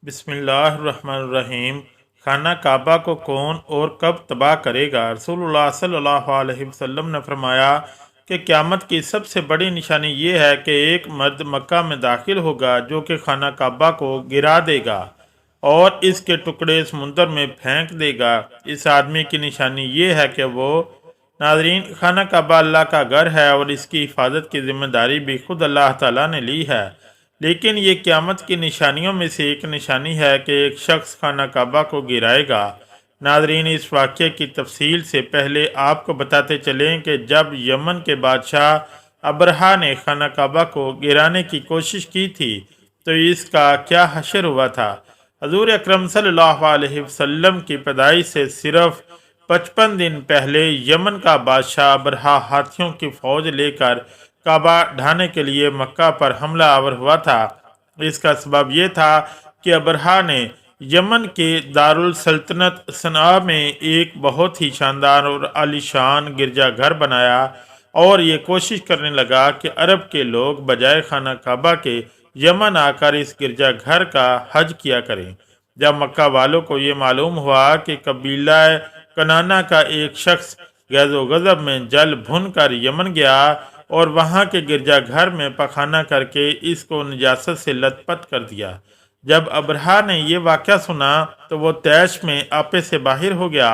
بسم اللہ الرحمن الرحیم۔ خانہ کعبہ کو کون اور کب تباہ کرے گا؟ رسول اللہ صلی اللہ علیہ وسلم نے فرمایا کہ قیامت کی سب سے بڑی نشانی یہ ہے کہ ایک مرد مکہ میں داخل ہوگا جو کہ خانہ کعبہ کو گرا دے گا اور اس کے ٹکڑے سمندر میں پھینک دے گا۔ اس آدمی کی نشانی یہ ہے کہ وہ ناظرین، خانہ کعبہ اللہ کا گھر ہے اور اس کی حفاظت کی ذمہ داری بھی خود اللہ تعالیٰ نے لی ہے، لیکن یہ قیامت کی نشانیوں میں سے ایک نشانی ہے کہ ایک شخص خانہ کعبہ کو گرائے گا۔ ناظرین، اس واقعے کی تفصیل سے پہلے آپ کو بتاتے چلیں کہ جب یمن کے بادشاہ ابرہہ نے خانہ کعبہ کو گرانے کی کوشش کی تھی تو اس کا کیا حشر ہوا تھا۔ حضور اکرم صلی اللہ علیہ وسلم کی پیدائش سے صرف 55 دن پہلے یمن کا بادشاہ ابرہہ ہاتھیوں کی فوج لے کر کعبہ ڈھانے کے لیے مکہ پر حملہ آور ہوا تھا۔ اس کا سبب یہ تھا کہ ابرہہ نے یمن کے دارالسلطنت صنعاء میں ایک بہت ہی شاندار اور عالیشان گرجا گھر بنایا اور یہ کوشش کرنے لگا کہ عرب کے لوگ بجائے خانہ کعبہ کے یمن آ کر اس گرجا گھر کا حج کیا کریں۔ جب مکہ والوں کو یہ معلوم ہوا کہ قبیلہ کنانا کا ایک شخص غیظ و غضب میں جل بھن کر یمن گیا اور وہاں کے گرجا گھر میں پخانہ کر کے اس کو نجاست سے لت پت کر دیا، جب ابرہہ نے یہ واقعہ سنا تو وہ طیش میں آپے سے باہر ہو گیا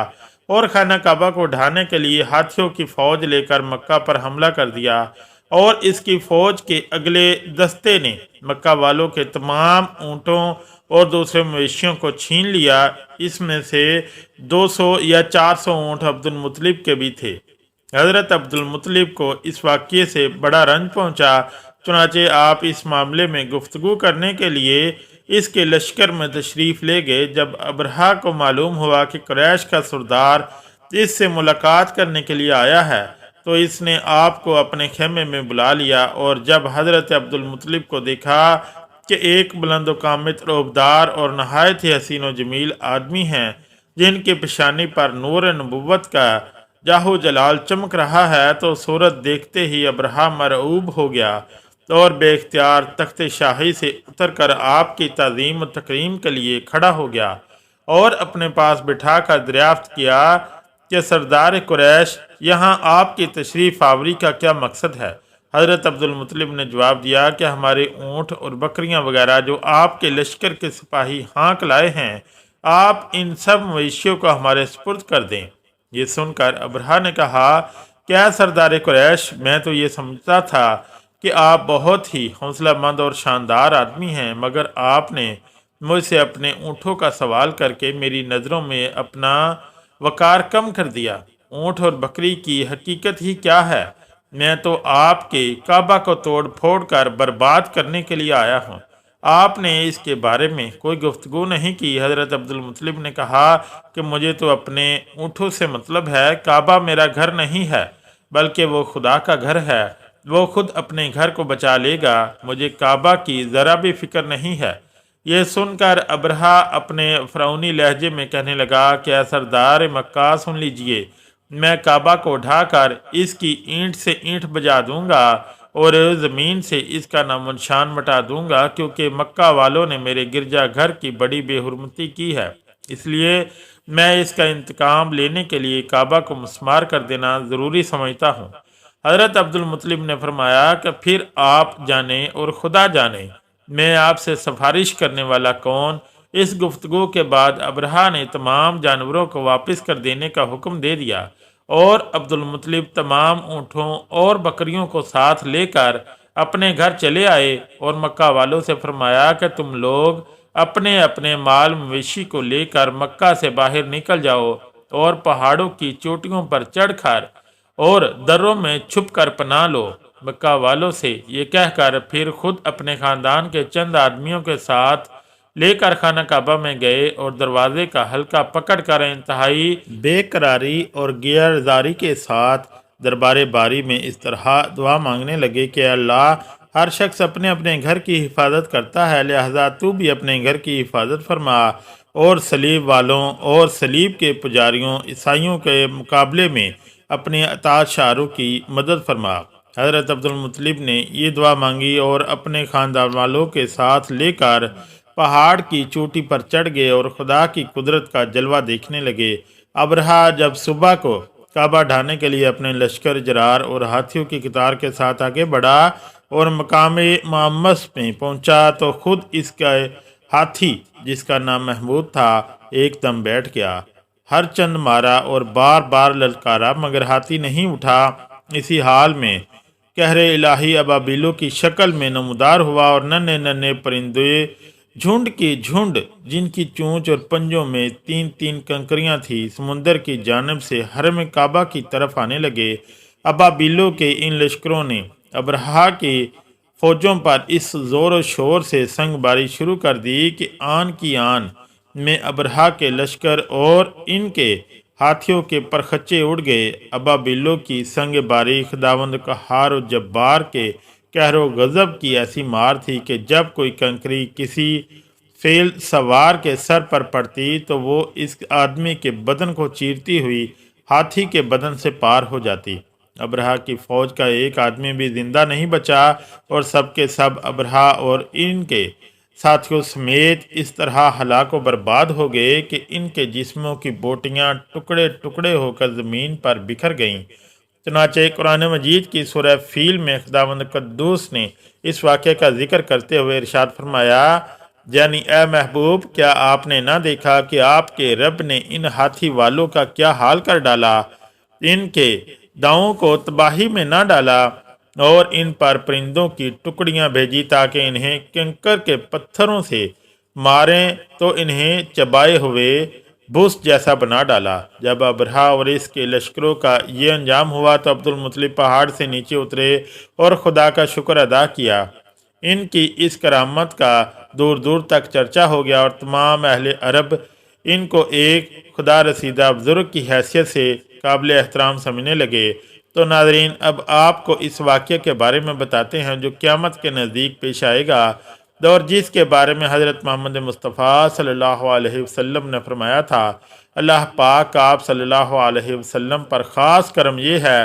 اور خانہ کعبہ کو ڈھانے کے لیے ہاتھیوں کی فوج لے کر مکہ پر حملہ کر دیا، اور اس کی فوج کے اگلے دستے نے مکہ والوں کے تمام اونٹوں اور دوسرے مویشیوں کو چھین لیا۔ اس میں سے 200 یا 400 اونٹ عبد المطلب کے بھی تھے۔ حضرت عبد المطلب کو اس واقعے سے بڑا رنج پہنچا، چنانچہ آپ اس معاملے میں گفتگو کرنے کے لیے اس کے لشکر میں تشریف لے گئے۔ جب ابرہہ کو معلوم ہوا کہ قریش کا سردار اس سے ملاقات کرنے کے لیے آیا ہے تو اس نے آپ کو اپنے خیمے میں بلا لیا، اور جب حضرت عبد المطلب کو دیکھا کہ ایک بلند و قامت روبدار اور نہایت ہی حسین و جمیل آدمی ہیں جن کی پیشانی پر نور نبوت کا جاہو جلال چمک رہا ہے، تو صورت دیکھتے ہی ابرہہ مرعوب ہو گیا اور بے اختیار تخت شاہی سے اتر کر آپ کی تعظیم و تکریم کے لیے کھڑا ہو گیا اور اپنے پاس بٹھا کر دریافت کیا کہ سردار قریش، یہاں آپ کی تشریف آوری کا کیا مقصد ہے؟ حضرت عبد المطلب نے جواب دیا کہ ہمارے اونٹ اور بکریاں وغیرہ جو آپ کے لشکر کے سپاہی ہانک لائے ہیں، آپ ان سب مویشیوں کو ہمارے سپرد کر دیں۔ یہ سن کر ابرہہ نے کہا کہ اے سردار قریش، میں تو یہ سمجھتا تھا کہ آپ بہت ہی حوصلہ مند اور شاندار آدمی ہیں، مگر آپ نے مجھ سے اپنے اونٹوں کا سوال کر کے میری نظروں میں اپنا وقار کم کر دیا۔ اونٹ اور بکری کی حقیقت ہی کیا ہے؟ میں تو آپ کے کعبہ کو توڑ پھوڑ کر برباد کرنے کے لیے آیا ہوں۔ آپ نے اس کے بارے میں کوئی گفتگو نہیں کی۔ حضرت عبد المطلب نے کہا کہ مجھے تو اپنے اونٹوں سے مطلب ہے، کعبہ میرا گھر نہیں ہے بلکہ وہ خدا کا گھر ہے، وہ خود اپنے گھر کو بچا لے گا، مجھے کعبہ کی ذرا بھی فکر نہیں ہے۔ یہ سن کر ابرہہ اپنے فرعونی لہجے میں کہنے لگا کہ اے سردار مکہ، سن لیجئے، میں کعبہ کو ڈھا کر اس کی اینٹ سے اینٹ بجا دوں گا اور زمین سے اس کا نام و نشان مٹا دوں گا، کیونکہ مکہ والوں نے میرے گرجا گھر کی بڑی بے حرمتی کی ہے، اس لیے میں اس کا انتقام لینے کے لیے کعبہ کو مسمار کر دینا ضروری سمجھتا ہوں۔ حضرت عبد المطلب نے فرمایا کہ پھر آپ جانیں اور خدا جانے، میں آپ سے سفارش کرنے والا کون؟ اس گفتگو کے بعد ابرہہ نے تمام جانوروں کو واپس کر دینے کا حکم دے دیا اور عبد المطلب تمام اونٹوں اور بکریوں کو ساتھ لے کر اپنے گھر چلے آئے اور مکہ والوں سے فرمایا کہ تم لوگ اپنے اپنے مال مویشی کو لے کر مکہ سے باہر نکل جاؤ اور پہاڑوں کی چوٹیوں پر چڑھ کر اور دروں میں چھپ کر پناہ لو۔ مکہ والوں سے یہ کہہ کر پھر خود اپنے خاندان کے چند آدمیوں کے ساتھ لے کر خانہ کعبہ میں گئے اور دروازے کا حلقہ پکڑ کر انتہائی بے قراری اور غیر زاری کے ساتھ دربار باری میں اس طرح دعا مانگنے لگے کہ اللہ، ہر شخص اپنے اپنے گھر کی حفاظت کرتا ہے، لہذا تو بھی اپنے گھر کی حفاظت فرما اور صلیب والوں اور صلیب کے پجاریوں عیسائیوں کے مقابلے میں اپنے اطاعت شعاروں کی مدد فرما۔ حضرت عبد المطلب نے یہ دعا مانگی اور اپنے خاندان والوں کے ساتھ لے کر پہاڑ کی چوٹی پر چڑھ گئے اور خدا کی قدرت کا جلوہ دیکھنے لگے۔ ابرہہ جب صبح کو کعبہ ڈھانے کے لیے اپنے لشکر جرار اور ہاتھیوں کی قطار کے ساتھ آگے بڑھا اور مقام معمس میں پہنچا تو خود اس کا ہاتھی جس کا نام محمود تھا ایک دم بیٹھ گیا۔ ہر چند مارا اور بار بار للکارا مگر ہاتھی نہیں اٹھا۔ اسی حال میں قہر الہی ابابیلوں کی شکل میں نمودار ہوا اور ننھے ننھے پرندے جھنڈ کی جھنڈ جن کی چونچ اور پنجوں میں تین تین کنکریاں تھیں سمندر کی جانب سے حرم کعبہ کی طرف آنے لگے۔ ابابیلوں کے ان لشکروں نے ابرہہ کی فوجوں پر اس زور و شور سے سنگ باری شروع کر دی کہ آن کی آن میں ابرہہ کے لشکر اور ان کے ہاتھیوں کے پرخچے اڑ گئے۔ ابابیلوں کی سنگ باری خداوند قہار و جبار کے قہر و غضب کی ایسی مار تھی کہ جب کوئی کنکری کسی فیل سوار کے سر پر پڑتی تو وہ اس آدمی کے بدن کو چیرتی ہوئی ہاتھی کے بدن سے پار ہو جاتی۔ ابرہہ کی فوج کا ایک آدمی بھی زندہ نہیں بچا اور سب کے سب ابرہہ اور ان کے ساتھیوں سمیت اس طرح ہلاک و برباد ہو گئے کہ ان کے جسموں کی بوٹیاں ٹکڑے ٹکڑے ہو کر زمین پر بکھر گئیں۔ چنانچہ قرآن مجید کی سورہ فیل میں خداوند قدوس نے اس واقعے کا ذکر کرتے ہوئے ارشاد فرمایا، یعنی اے محبوب کیا آپ نے نہ دیکھا کہ آپ کے رب نے ان ہاتھی والوں کا کیا حال کر ڈالا، ان کے داؤں کو تباہی میں نہ ڈالا اور ان پر پرندوں کی ٹکڑیاں بھیجی تاکہ انہیں کنکر کے پتھروں سے ماریں تو انہیں چبائے ہوئے بھوس جیسا بنا ڈالا۔ جب ابرہہ اور اس کے لشکروں کا یہ انجام ہوا تو عبد المطلب پہاڑ سے نیچے اترے اور خدا کا شکر ادا کیا۔ ان کی اس کرامت کا دور دور تک چرچا ہو گیا اور تمام اہل عرب ان کو ایک خدا رسیدہ بزرگ کی حیثیت سے قابل احترام سمجھنے لگے۔ تو ناظرین اب آپ کو اس واقعے کے بارے میں بتاتے ہیں جو قیامت کے نزدیک پیش آئے گا اور جس کے بارے میں حضرت محمد مصطفیٰ صلی اللہ علیہ وسلم نے فرمایا تھا۔ اللہ پاک آپ صلی اللہ علیہ وسلم پر خاص کرم یہ ہے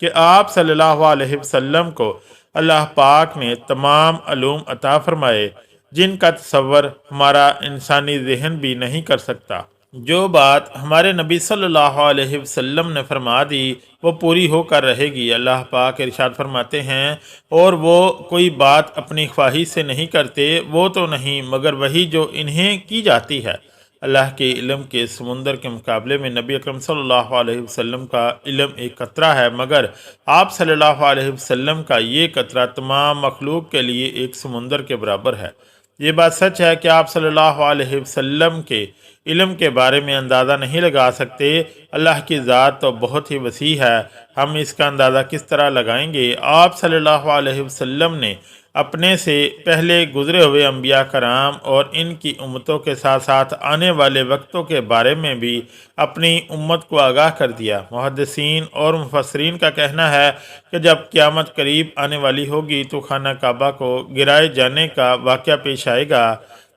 کہ آپ صلی اللہ علیہ وسلم کو اللہ پاک نے تمام علوم عطا فرمائے جن کا تصور ہمارا انسانی ذہن بھی نہیں کر سکتا۔ جو بات ہمارے نبی صلی اللہ علیہ وسلم نے فرما دی وہ پوری ہو کر رہے گی۔ اللہ پاک ارشاد فرماتے ہیں، اور وہ کوئی بات اپنی خواہش سے نہیں کرتے، وہ تو نہیں مگر وہی جو انہیں کی جاتی ہے۔ اللہ کے علم کے سمندر کے مقابلے میں نبی اکرم صلی اللہ علیہ وسلم کا علم ایک قطرہ ہے، مگر آپ صلی اللہ علیہ وسلم کا یہ قطرہ تمام مخلوق کے لیے ایک سمندر کے برابر ہے۔ یہ بات سچ ہے کہ آپ صلی اللہ علیہ وسلم کے علم کے بارے میں اندازہ نہیں لگا سکتے۔ اللہ کی ذات تو بہت ہی وسیع ہے، ہم اس کا اندازہ کس طرح لگائیں گے۔ آپ صلی اللہ علیہ وسلم نے اپنے سے پہلے گزرے ہوئے انبیاء کرام اور ان کی امتوں کے ساتھ ساتھ آنے والے وقتوں کے بارے میں بھی اپنی امت کو آگاہ کر دیا۔ محدثین اور مفسرین کا کہنا ہے کہ جب قیامت قریب آنے والی ہوگی تو خانہ کعبہ کو گرائے جانے کا واقعہ پیش آئے گا۔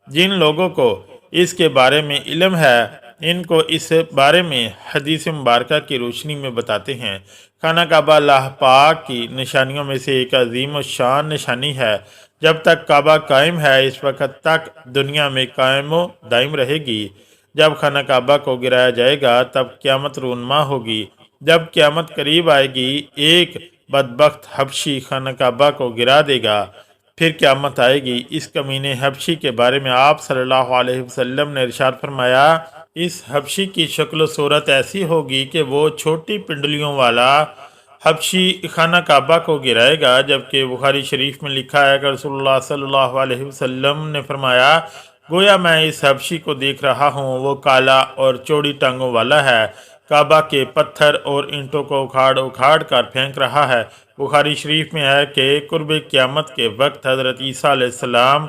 جن لوگوں کو اس کے بارے میں علم ہے ان کو اس بارے میں حدیث مبارکہ کی روشنی میں بتاتے ہیں۔ خانہ کعبہ اللہ پاک کی نشانیوں میں سے ایک عظیم و شان نشانی ہے۔ جب تک کعبہ قائم ہے اس وقت تک دنیا میں قائم و دائم رہے گی۔ جب خانہ کعبہ کو گرایا جائے گا تب قیامت رونما ہوگی۔ جب قیامت قریب آئے گی ایک بدبخت حبشی خانہ کعبہ کو گرا دے گا، پھر قیامت آئے گی۔ اس کمینے حبشی کے بارے میں آپ صلی اللہ علیہ وسلم نے ارشاد فرمایا، اس حبشی کی شکل و صورت ایسی ہوگی کہ وہ چھوٹی پنڈلیوں والا حبشی خانہ کعبہ کو گرائے گا، جبکہ بخاری شریف میں لکھا ہے کہ رسول اللہ صلی اللہ علیہ وسلم نے فرمایا، گویا میں اس حبشی کو دیکھ رہا ہوں، وہ کالا اور چوڑی ٹانگوں والا ہے، کعبہ کے پتھر اور اینٹوں کو اکھاڑ اکھاڑ کر پھینک رہا ہے۔ بخاری شریف میں ہے کہ قرب قیامت کے وقت حضرت عیسیٰ علیہ السلام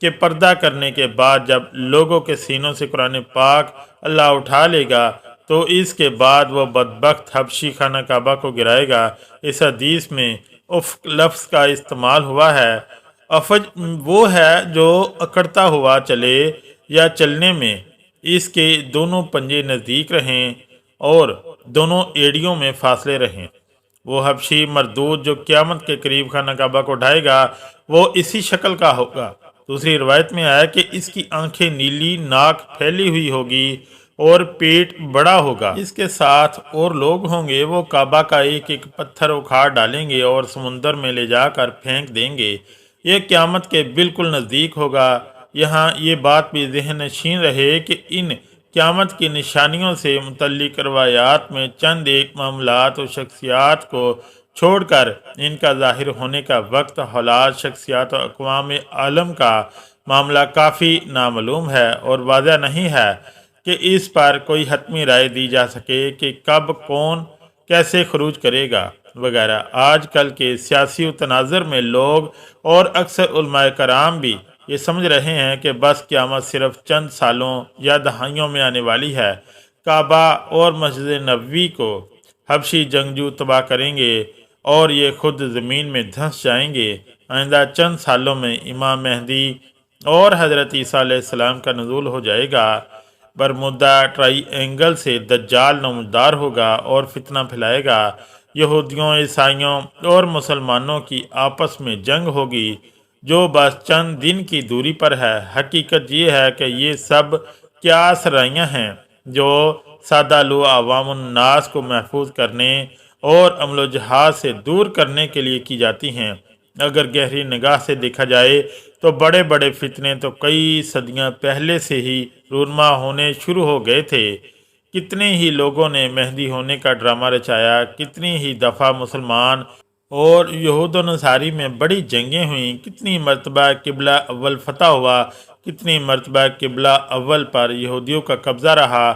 کے پردہ کرنے کے بعد جب لوگوں کے سینوں سے قرآن پاک اللہ اٹھا لے گا تو اس کے بعد وہ بدبخت حبشی خانہ کعبہ کو گرائے گا۔ اس حدیث میں افق لفظ کا استعمال ہوا ہے۔ افج وہ ہے جو اکڑتا ہوا چلے یا چلنے میں اس کے دونوں پنجے نزدیک رہیں اور دونوں ایڑیوں میں فاصلے رہیں۔ وہ حبشی مردود جو قیامت کے قریب خانہ کعبہ کو ڈھائے گا وہ اسی شکل کا ہوگا۔ دوسری روایت میں آیا کہ اس کی آنکھیں نیلی، ناک پھیلی ہوئی ہوگی اور پیٹ بڑا ہوگا۔ اس کے ساتھ اور لوگ ہوں گے، وہ کعبہ کا ایک ایک پتھر اکھاڑ ڈالیں گے اور سمندر میں لے جا کر پھینک دیں گے۔ یہ قیامت کے بالکل نزدیک ہوگا۔ یہاں یہ بات بھی ذہن نشین رہے کہ ان قیامت کی نشانیوں سے متعلق روایات میں چند ایک معاملات و شخصیات کو چھوڑ کر ان کا ظاہر ہونے کا وقت، حالات، شخصیات و اقوام عالم کا معاملہ کافی نامعلوم ہے اور واضح نہیں ہے کہ اس پر کوئی حتمی رائے دی جا سکے کہ کب کون کیسے خروج کرے گا وغیرہ۔ آج کل کے سیاسی و تناظر میں لوگ اور اکثر علماء کرام بھی یہ سمجھ رہے ہیں کہ بس قیامت صرف چند سالوں یا دہائیوں میں آنے والی ہے۔ کعبہ اور مسجد نبوی کو حبشی جنگجو تباہ کریں گے اور یہ خود زمین میں دھنس جائیں گے۔ آئندہ چند سالوں میں امام مہدی اور حضرت عیسیٰ علیہ السلام کا نزول ہو جائے گا۔ برمودا ٹرائی اینگل سے دجال نمودار ہوگا اور فتنہ پھیلائے گا۔ یہودیوں، عیسائیوں اور مسلمانوں کی آپس میں جنگ ہوگی جو بس چند دن کی دوری پر ہے۔ حقیقت یہ ہے کہ یہ سب قیاس رائیاں ہیں جو سادہ لو عوام الناس کو محفوظ کرنے اور عمل و جہاز سے دور کرنے کے لیے کی جاتی ہیں۔ اگر گہری نگاہ سے دیکھا جائے تو بڑے بڑے فتنے تو کئی صدیاں پہلے سے ہی رونما ہونے شروع ہو گئے تھے۔ کتنے ہی لوگوں نے مہدی ہونے کا ڈرامہ رچایا، کتنی ہی دفعہ مسلمان اور یہود و نصاری میں بڑی جنگیں ہوئیں، کتنی مرتبہ قبلہ اول فتح ہوا، کتنی مرتبہ قبلہ اول پر یہودیوں کا قبضہ رہا،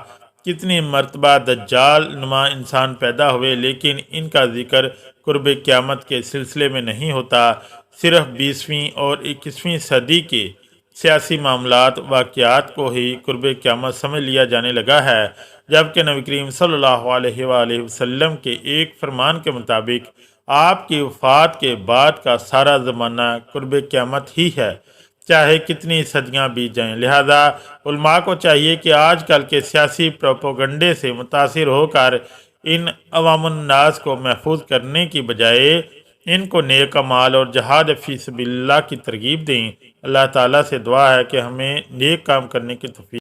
کتنی مرتبہ دجال نما انسان پیدا ہوئے، لیکن ان کا ذکر قرب قیامت کے سلسلے میں نہیں ہوتا۔ صرف 20ویں اور 21ویں صدی کے سیاسی معاملات، واقعات کو ہی قرب قیامت سمجھ لیا جانے لگا ہے، جبکہ نبی کریم صلی اللہ علیہ وآلہ وسلم کے ایک فرمان کے مطابق آپ کی وفات کے بعد کا سارا زمانہ قرب قیامت ہی ہے، چاہے کتنی صدیاں بیت جائیں۔ لہذا علماء کو چاہیے کہ آج کل کے سیاسی پروپیگنڈے سے متاثر ہو کر ان عوام الناس کو محفوظ کرنے کی بجائے ان کو نیک اعمال اور جہاد فی سبیل اللہ کی ترغیب دیں۔ اللہ تعالیٰ سے دعا ہے کہ ہمیں نیک کام کرنے کی توفیق